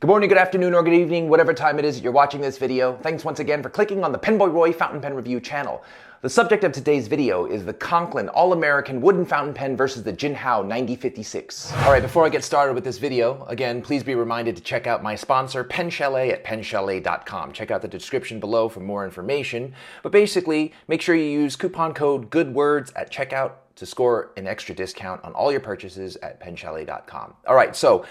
Good morning, good afternoon, or good evening, whatever time it is that you're watching this video. Thanks once again for clicking on the PenBoyRoy Fountain Pen Review channel. The subject of today's video is the Conklin All-American Wooden Fountain Pen versus the Jinhao 9056. Alright, before I get started with this video, again, please be reminded to check out my sponsor, Pen Chalet at penchalet.com. Check out the description below for more information. But basically, make sure you use coupon code GOODWORDS at checkout to score an extra discount on all your purchases at penchalet.com. Alright, so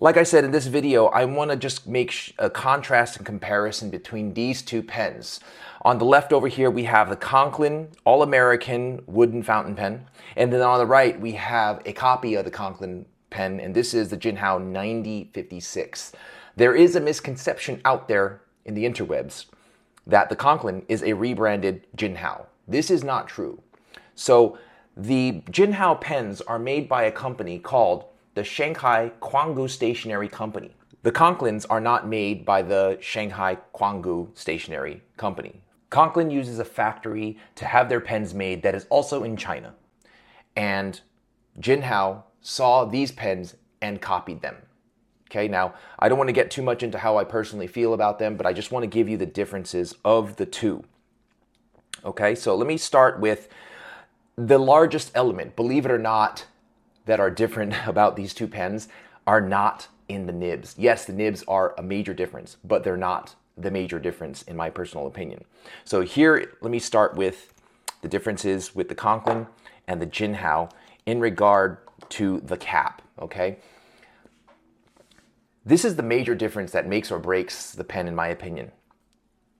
like I said in this video, I want to just make a contrast and comparison between these two pens. On the left over here, we have the Conklin All-American Wooden Fountain Pen. And then on the right, we have a copy of the Conklin pen, and this is the Jinhao 9056. There is a misconception out there in the interwebs that the Conklin is a rebranded Jinhao. This is not true. So the Jinhao pens are made by a company called the Shanghai Quangu Stationery Company. The Conklins are not made by the Shanghai Quangu Stationery Company. Conklin uses a factory to have their pens made that is also in China. And Jinhao saw these pens and copied them. Okay, now I don't want to get too much into how I personally feel about them, but I just want to give you the differences of the two. Okay, so let me start with the largest element, believe it or not, that are different about these two pens are not in the nibs. Yes, the nibs are a major difference, but they're not the major difference in my personal opinion. So here, let me start with the differences with the Conklin and the Jinhao in regard to the cap, okay? This is the major difference that makes or breaks the pen in my opinion.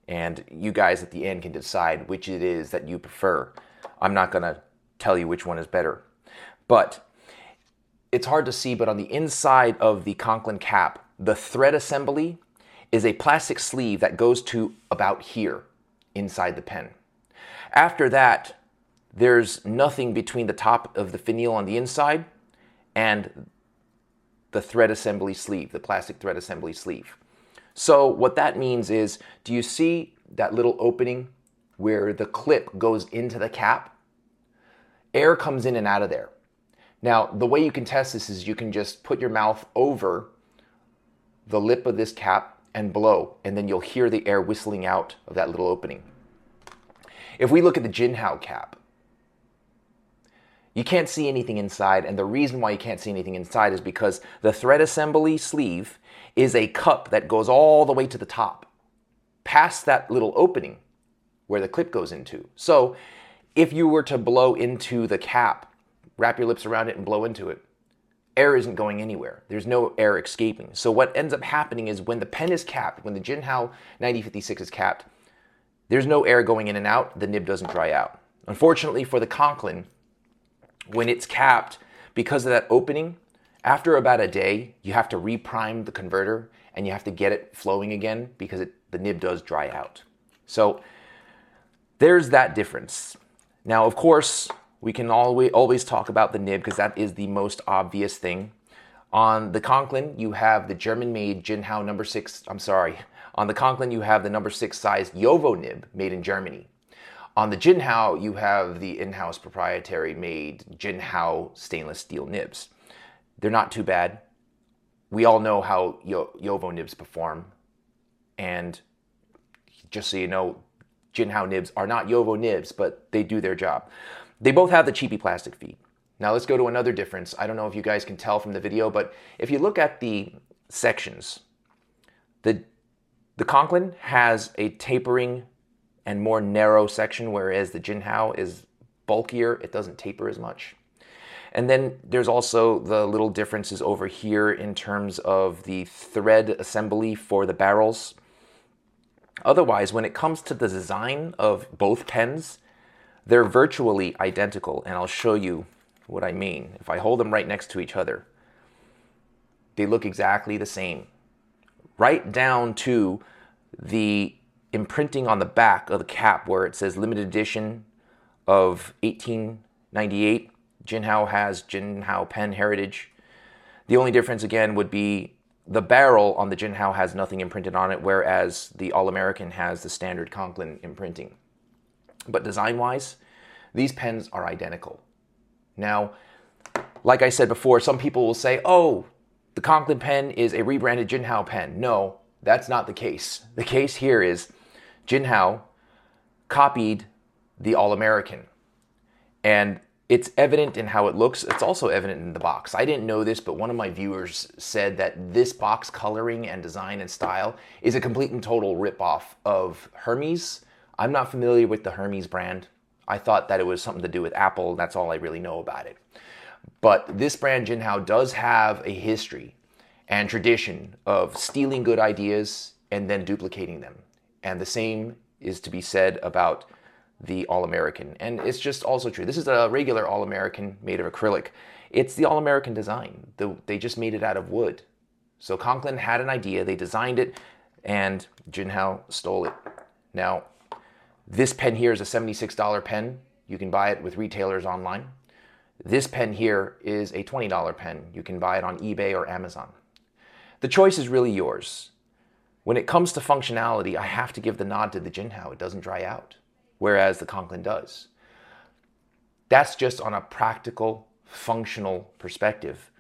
And you guys at the end can decide which it is that you prefer. I'm not gonna tell you which one is better. But it's hard to see, but on the inside of the Conklin cap, the thread assembly is a plastic sleeve that goes to about here inside the pen. After that, there's nothing between the top of the finial on the inside and the thread assembly sleeve, the plastic thread assembly sleeve. So what that means is, do you see that little opening where the clip goes into the cap? Air comes in and out of there. Now, the way you can test this is you can just put your mouth over the lip of this cap and blow, and then you'll hear the air whistling out of that little opening. If we look at the Jinhao cap, you can't see anything inside, and the reason why you can't see anything inside is because the thread assembly sleeve is a cup that goes all the way to the top, past that little opening where the clip goes into. So, if you were to blow into the cap, wrap your lips around it and blow into it, air isn't going anywhere. There's no air escaping. So what ends up happening is when the pen is capped, when the Jinhao 9056 is capped, there's no air going in and out, the nib doesn't dry out. Unfortunately for the Conklin, when it's capped, because of that opening, after about a day, you have to reprime the converter and you have to get it flowing again because the nib does dry out. So there's that difference. Now, of course, we can always talk about the nib because that is the most obvious thing. On the Conklin, you have the German-made Jinhao number 6, on the Conklin you have the number 6 size Jowo nib made in Germany. On the Jinhao, you have the in-house proprietary made Jinhao stainless steel nibs. They're not too bad. We all know how Jowo nibs perform. And just so you know, Jinhao nibs are not Jowo nibs, but they do their job. They both have the cheapy plastic feed. Now let's go to another difference. I don't know if you guys can tell from the video, but if you look at the sections, the Conklin has a tapering and more narrow section, whereas the Jinhao is bulkier. It doesn't taper as much. And then there's also the little differences over here in terms of the thread assembly for the barrels. Otherwise, when it comes to the design of both pens, they're virtually identical, and I'll show you what I mean. If I hold them right next to each other, they look exactly the same. Right down to the imprinting on the back of the cap where it says limited edition of 1898. Jinhao has Jinhao Pen Heritage. The only difference again would be the barrel on the Jinhao has nothing imprinted on it, whereas the All-American has the standard Conklin imprinting. But design-wise, these pens are identical. Now, like I said before, some people will say, oh, the Conklin pen is a rebranded Jinhao pen. No, that's not the case. The case here is Jinhao copied the All-American. And it's evident in how it looks. It's also evident in the box. I didn't know this, but one of my viewers said that this box coloring and design and style is a complete and total ripoff of Hermes. I'm not familiar with the Hermes brand. I thought that it was something to do with Apple. That's all I really know about it. But this brand, Jinhao, does have a history and tradition of stealing good ideas and then duplicating them. And the same is to be said about the All-American. And it's just also true. This is a regular All-American made of acrylic. It's the All-American design. They just made it out of wood. So Conklin had an idea, they designed it, and Jinhao stole it. Now, this pen here is a $76 pen. You can buy it with retailers online. This pen here is a $20 pen. You can buy it on eBay or Amazon. The choice is really yours. When it comes to functionality, I have to give the nod to the Jinhao. It doesn't dry out, whereas the Conklin does. That's just on a practical, functional perspective.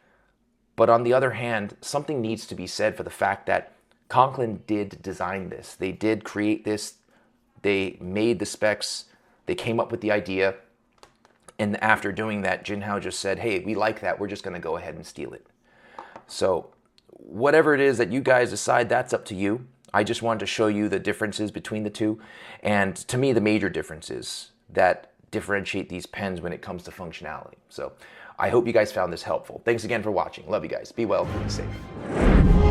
But on the other hand, something needs to be said for the fact that Conklin did design this. They did create this. They made the specs. They came up with the idea. And after doing that, Jinhao just said, hey, we like that. We're just going to go ahead and steal it. So whatever it is that you guys decide, that's up to you. I just wanted to show you the differences between the two. And to me, the major differences that differentiate these pens when it comes to functionality. So I hope you guys found this helpful. Thanks again for watching. Love you guys. Be well, be safe.